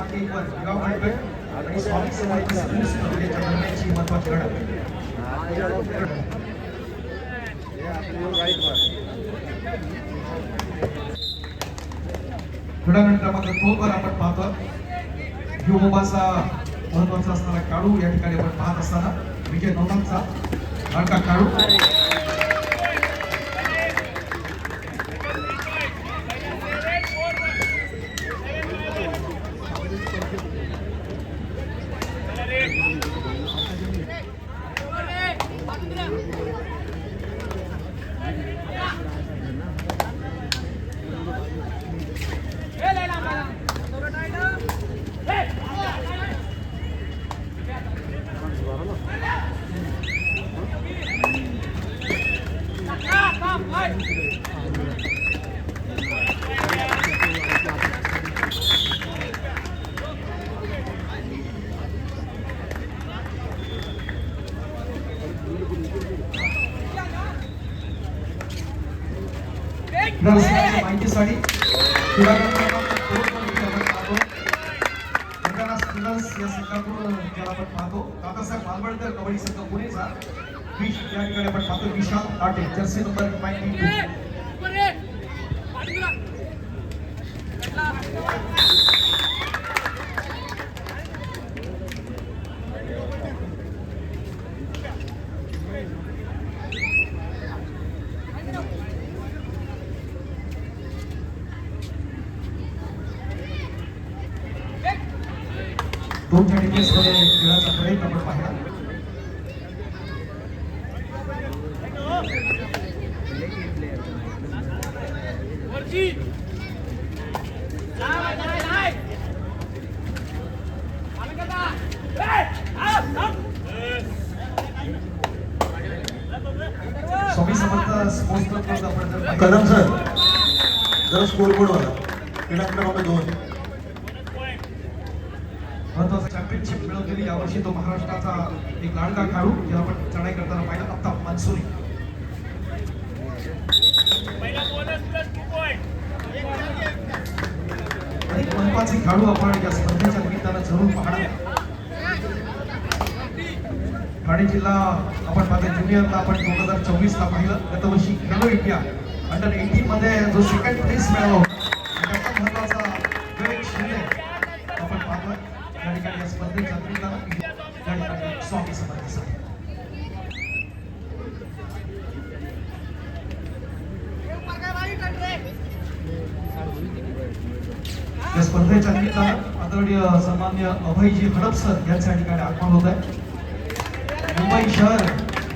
पातळीवर गाव गट आणि स्वामी समर्थ याच्या दरम्यानची महत्वाची लढत. क्रीडांगण क्रमांक 2 वर आपण पाहतो युवबाचा महत्वाचा असणारा काळू या ठिकाणी आपण पाहत असताना विजय नवनाथचा लाडका काळू माहितीसाठी या संघाकडून ज्याला आपण पाहतो दादासाहेब मालवणकर कबड्डी संघ पुणेचा या ठिकाणी आपण पाहतो विशाल आटे जर्सी नंबर 92. दोन मध्ये खेळाचा प्रयत्न आपण पाहिला. स्वामी समर्थ स्पोर्ट्स क्लब आपण कदम सर जरा स्कोर बोर्ड वाला क्रीडा क्रमांक 2 महत्वाचा चॅम्पियनशिप मिळवलेली यावर्षी तो महाराष्ट्राचा एक लाडका खेळाडू ज्याला आपण चढाई करताना पाहिला अफ्ताब मंसूरी. अनेक महत्वाचे खेळाडू आपण या स्पर्धेच्या निमित्तानं जरूर पाहणार. ठाणे जिल्हा आपण पाहतो ज्युनियरला आपण 2024 ला पाहिलं. गतवर्षी खेलो इंडिया अंडर 18 मध्ये जो सेकंड प्लेस मिळवला त्याचा महत्वाचा विवेक शिंदे आपण पाहतोय या ठिकाणी या स्पर्धेच्या निमित्तानं स्वामी समर्थासाठी. या स्पर्धेच्या निमित्तानं आदरणीय सन्मान्य अभयजी हडप सर यांच्या ठिकाणी आगमन होत आहे. मुंबई शहर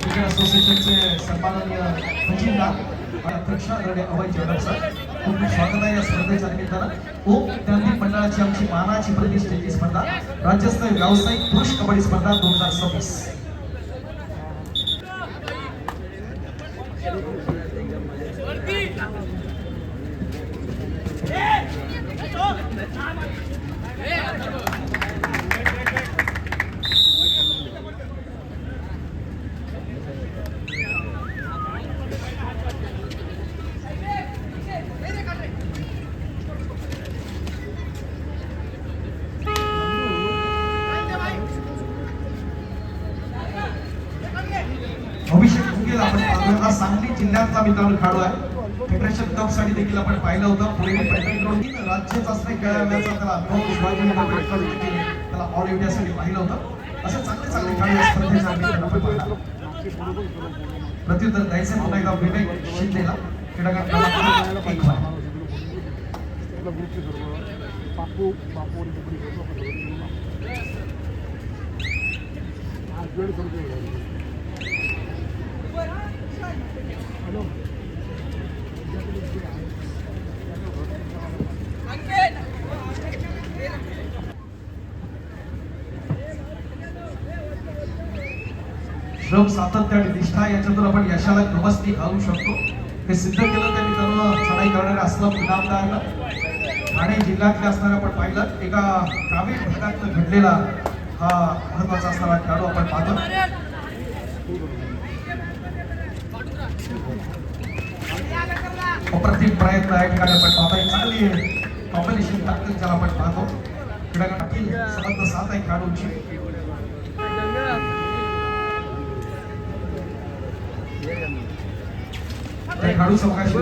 क्रिकेट असोसिएशनचे सन्माननीय खजिनदार अध्यक्ष आदरणीय अभयजी हडप सर खूप खूप स्वागत आहे या स्पर्धेच्या निमित्तानं. ओम क्रांती मंडळाची आमची मानाची प्रतिष्ठेची स्पर्धा राज्यस्तरीय व्यावसायिक पुरुष कबड्डी स्पर्धा 2026. अभिषेक भुंगेला आपण पाहतोय हा सांगली जिल्ह्यातला मित्रांनो खेळाडू आहे. फेडरेशन कप साठी देखील आपण पाहिलं होतं. पुणे पॅटर्न राज्य चाचणी खेळाडूचा त्याला त्याला ऑल इंडियासाठी पाहिलं होतं. असे चांगले चांगले खेळाडू या स्पर्धेच्या आपण पाहिला. प्रत्युत्तर द्यायचे पुन्हा एकदा विवेक शिंदेला क्रीडांगण क्रमांक 1 वर. श्रम सातत्य आणि निष्ठा याच्यातून आपण यशाला गमसनी घालू शकतो हे सिद्ध केलं. त्यांनी त्यांना चढाई करणाऱ्या असलम इनामदार ठाणे जिल्ह्यातले असणारे आपण पाहिलं. एका ग्रामीण भागात घडलेला हा महत्वाचा असणारा खेळाडू आपण पाहतो. अप्रतिम प्रयत्न या ठिकाणी आपण पाहतो. चांगली कॉम्बिनेशन ताकद ज्याला आपण पाहतो क्रीडांगणातील समर्थ साथ आहे खेळाडूंची. खेळाडू समोराशी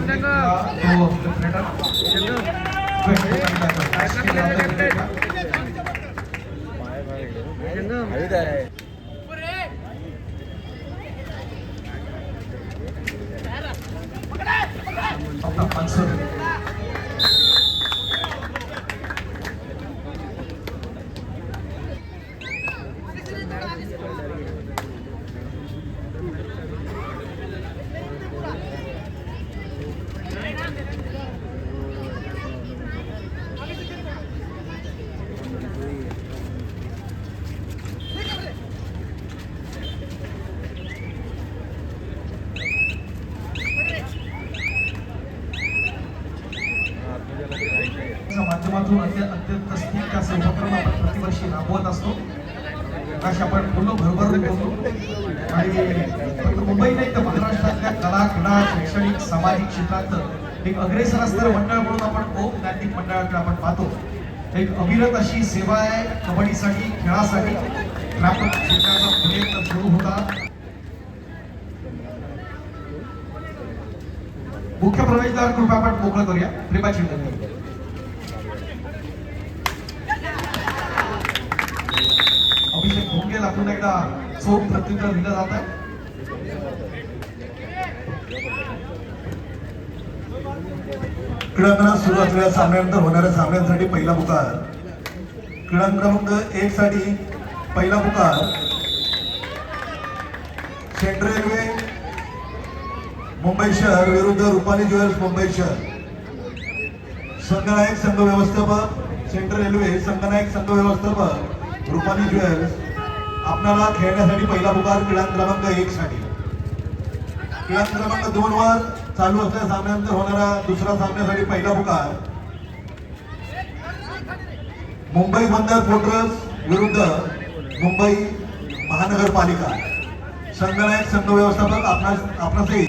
तो माध्यमातून अत्यंत स्तुत्य असे उपक्रम आपण प्रतिवर्षी राबवत असतो. अशी आपण बोललो भरभरून बोललो आणि फक्त मुंबई नाही तर महाराष्ट्रातल्या कला क्रीडा शैक्षणिक सामाजिक क्षेत्रात एक अग्रेसर असणारं मंडळ म्हणून आपण ओम ज्ञानिक मंडळाकडे आपण पाहतो. एक अविरत अशी सेवा आहे कबड्डीसाठी खेळासाठी. ग्रामीण क्षेत्राचा प्रयत्न सुरू होता. मुख्य प्रवेशद्वार कृपया आपण मोकळं करूया. प्रेमाची विनंती. अभिषेक भोंगेला पुन्हा एकदा चोख प्रत्युत्तर दिलं जात आहे. क्रीडांगणात सुरू असलेल्या सामन्यानंतर होणाऱ्या सामन्यांसाठी पहिला पुकार. क्रीडांगण क्रमांक 1 साठी पहिला पुकार सेंट्रल रेल्वे मुंबई शहर विरुद्ध रुपाली ज्वेलर्स मुंबई शहर. संघनायक संघ व्यवस्थापक सेंट्रल रेल्वे, संघनायक संघ व्यवस्थापक रुपाली ज्वेलर्स. आपल्याला खेळण्यासाठी पहिला पुकार क्रीडांगण क्रमांक 1 साठी. क्रीडांगण क्रमांक 2 वर चालू असलेल्या सामन्यानंतर होणारा दुसरा सामन्यासाठी पहिला पुकार मुंबई बंदर फोर्ट्रेस विरुद्ध मुंबई महानगरपालिका. संघनायक संघ व्यवस्थापक आपणासही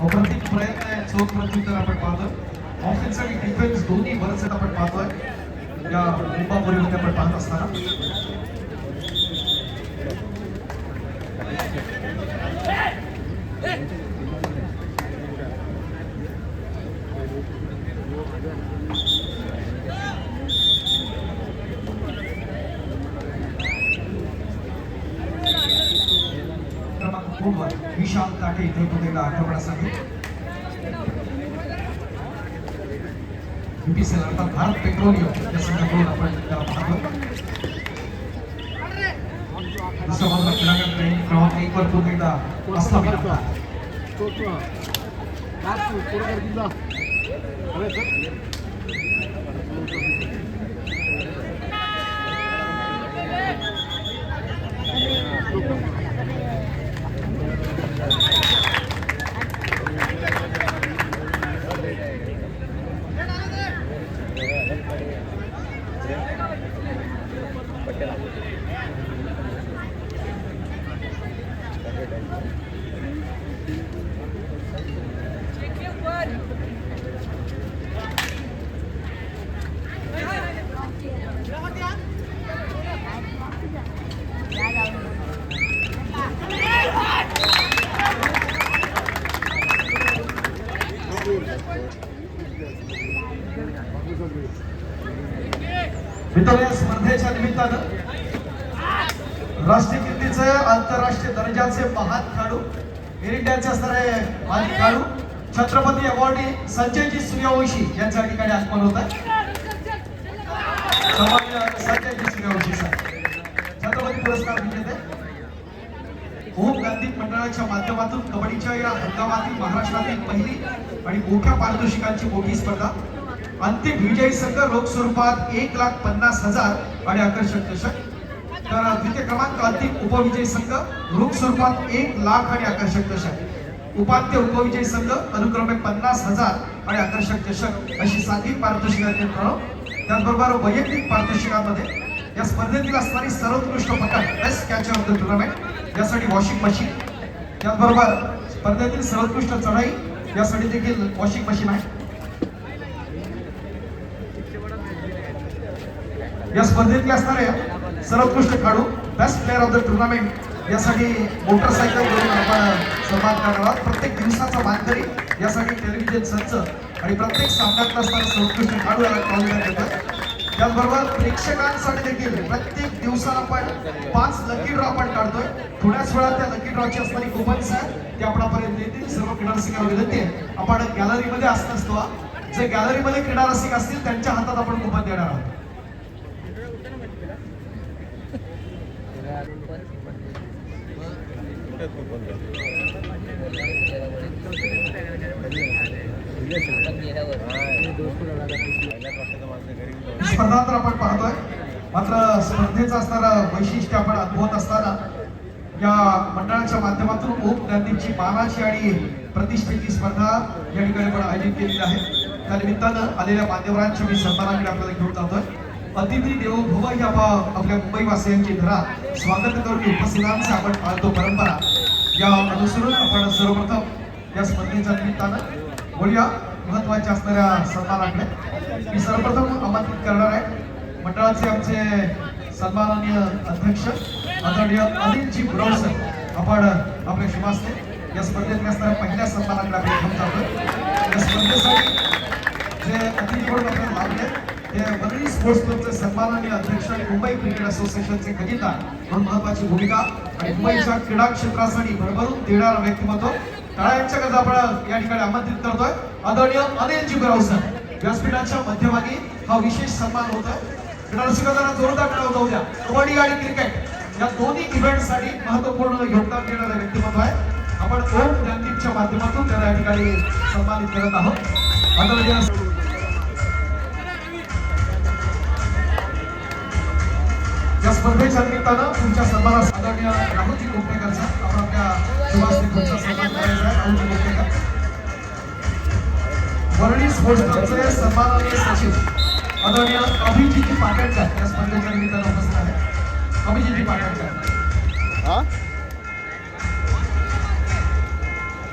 अप्रतिम प्रयत्न आहे. चोख प्रत्युत्तर आपण पाहतोय. ऑफेन्स आणि डिफेन्स दोन्ही बरेच आपण पाहतोय या मुंबापुरीमध्ये आपण पाहत असताना. विशाल ताटे इथे पुन्हा आक्रमणासाठी बीपीसीएल अर्थात भारत पेट्रोलियम या संघाकडून आपण त्याला पाहतो. दुसरा बाजूला क्रीडांगण क्रमांक 1 वर पुन्हा एकदा असला विनंती. मित्रांनो, या स्पर्धेच्या निमित्तानं राष्ट्रीय कीर्तीचे आंतरराष्ट्रीय दर्जाचे महान खेळाडू, एअर इंडियाचे असणारे महान खेळाडू छत्रपती अवॉर्डी संजयजी सूर्यवंशी यांच्या ठिकाणी आगमन होत आहे. सन्माननीय संजयजी सूर्यवंशी सर छत्रपती पुरस्कार विजेते ओम ज्ञानिक मंडळाच्या माध्यमातून कबड्डीच्या या हंगामातील महाराष्ट्रातील पहिली आणि मोठ्या पारितोषिकांची मोठी स्पर्धा अंतिम विजयी संघ रोख स्वरूपात 1,50,000 आणि आकर्षक चषक. तर द्वितीय क्रमांक अंतिम उपविजयी संघ रोख स्वरूपात 1,00,000 आणि आकर्षक चषक. उपांत्य उपविजयी संघ अनुक्रमे 50,000 आणि आकर्षक चषक अशी सांघिक पारितोषिकाचे ठरव. त्याचबरोबर वैयक्तिक पारितोषिकामध्ये या स्पर्धेतील असणारी सर्वोत्कृष्ट पटक best catcher of the tournament यासाठी वॉशिंग मशीन. त्याचबरोबर स्पर्धेतील सर्वोत्कृष्ट चढाई यासाठी देखील वॉशिंग मशीन आहे. या स्पर्धेतले असणारे सर्वोत्कृष्ट खेळाडू best player of the tournament यासाठी मोटरसायकल घेऊन आपण सन्मान करणार आहोत. प्रत्येक दिवसाचा मानकरी यासाठी टेलिव्हिजन संच आणि प्रत्येक सामन्यात असणारे सर्वोत्कृष्ट खेळाडू याला ट्रॉफी देण्यात येतं. त्याचबरोबर प्रेक्षकांसाठी देखील प्रत्येक दिवसाला आपण 5 लकी ड्रॉ आपण काढतोय. थोड्याच वेळात त्या लकी ड्रॉची असणारी कुपन्स आहेत ते आपल्यापर्यंत येतील. सर्व क्रीडा रसिकांना विनंती आहे आपण गॅलरीमध्ये असं नसतो. जे गॅलरीमध्ये क्रीडा रसिक असतील त्यांच्या हातात आपण कुपन देणार आहोत. स्पर्धा तर आपण पाहतोय, मात्र स्पर्धेचं असणारं वैशिष्ट्य आपण अनुभवत असताना या मंडळाच्या माध्यमातून ओम ज्ञानदीपची मानाची आणि प्रतिष्ठेची स्पर्धा या ठिकाणी आपण आयोजित केलेली आहे. त्या निमित्तानं आलेल्या मान्यवरांच्या मी सन्मानाकडे आपल्याला घेऊन जातोय. अतिथी देवो भव ही आपल्या मुंबईवासियांची धरा स्वागत करून उपस्थितांचे आपण पाळतो परंपरा या अनुसरून आपण सर्वप्रथम या स्पर्धेच्या निमित्तानं बोलूया महत्वाच्या असणाऱ्या सन्मानाकडे. मी सर्वप्रथम आमंत्रित करणार आहे मंडळाचे आमचे सन्माननीय अध्यक्ष आदरणीय अनिलजी बुरावसर. आपण आपल्या शुभास्ते या स्पर्धेत असणाऱ्या पहिल्या सन्मानाकडे आपण घेऊन जातोय. या स्पर्धेसाठी जे अतिथी म्हणून आपल्याला लाभले ते वरळी स्पोर्ट्स क्लबचे सन्माननीय अध्यक्ष आणि मुंबई क्रिकेट असोसिएशनचे खजिनदार म्हणून महत्वाची भूमिका आणि मुंबईच्या क्रीडा क्षेत्रासाठी भरभरून देणारा व्यक्तिमत्व टाळ्यांच्याकडे आपण या ठिकाणी आमंत्रित करतोय. आदरणीय अनिलजी बुरावसर व्यासपीठाच्या मध्यभागी हा विशेष सन्मान होतोय. क्रीडा रसिकांना जोरदार टाळ्या जाऊ द्या. कबड्डी आणि क्रिकेट या दोन्ही इव्हेंटसाठी महत्त्वपूर्ण योगदान देणारे व्यक्तिमत्व आहे. आपण ओम ज्ञानदीपच्या माध्यमातून त्याला या ठिकाणी सन्मानित करत आहोत. आदरणीय या स्पर्धेच्या निमित्तानं तुमच्या सन्मानास आदरणीय राहुलजी कोपटेकरचा आपण आपल्या शुभास्ते तुमचा सन्मान करायचा आहे. राहुलजी कोपटेकर वरळी स्पोर्ट्स क्लबचे सन्माननीय सचिव आदरणीय अभिजित पाटणकर या स्पर्धेच्या निमित्तानं उपस्थित आहेत. अभिजित पाटणकर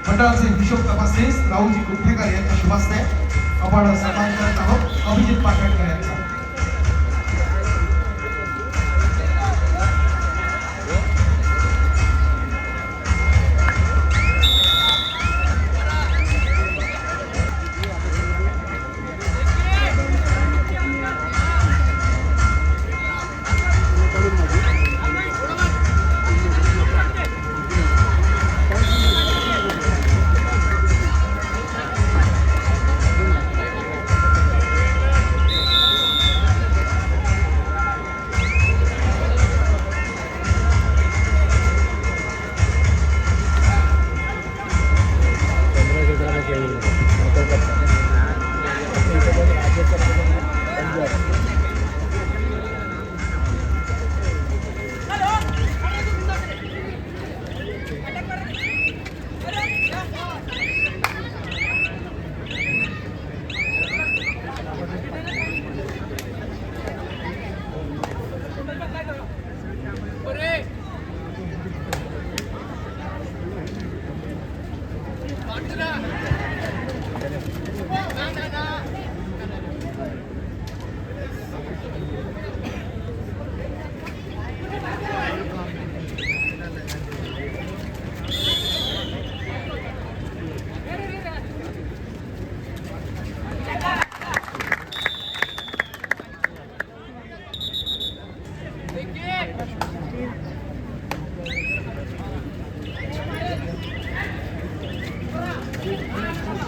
मंडळाचे हिशोब तपासनीस राहुलजी कोपटेकर यांच्या शुभास्ते आपण सन्मान करत आहोत. अभिजित पाटणकर यांचा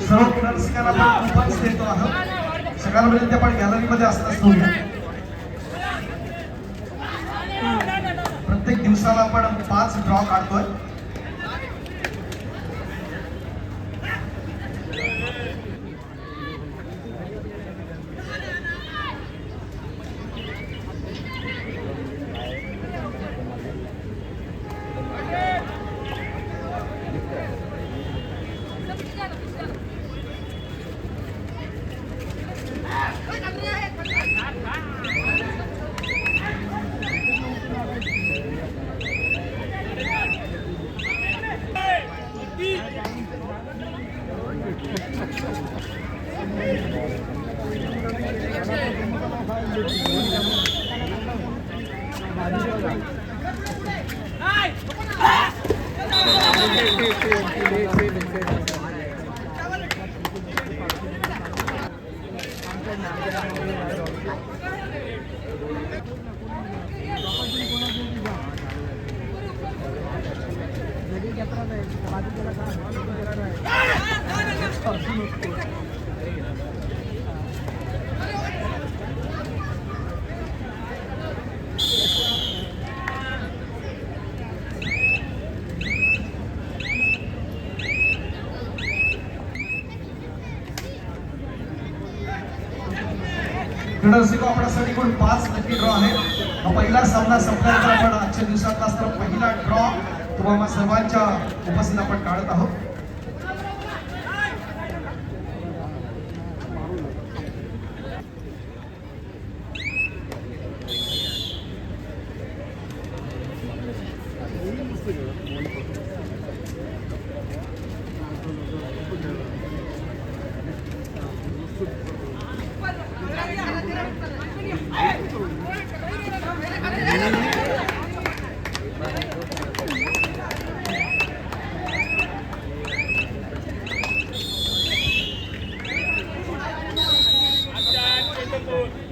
सर्व क्रीडा रसिकांना आपण कुपन्स देतो आहोत. सगळ्यांना विनंती आपण गॅलरीमध्ये असताच ठेवूया. प्रत्येक दिवसाला आपण 5 ड्रॉ काढतोय. क्रीडारसिक आपल्यासाठी एकूण 5 लकी ड्रॉ आहे. हा पहिला सामना संपल्यानंतर आपण आजच्या दिवसातला असणारा पहिला ड्रॉ तुम्हाला सर्वांच्या उपस्थित आपण काढत आहोत. Good.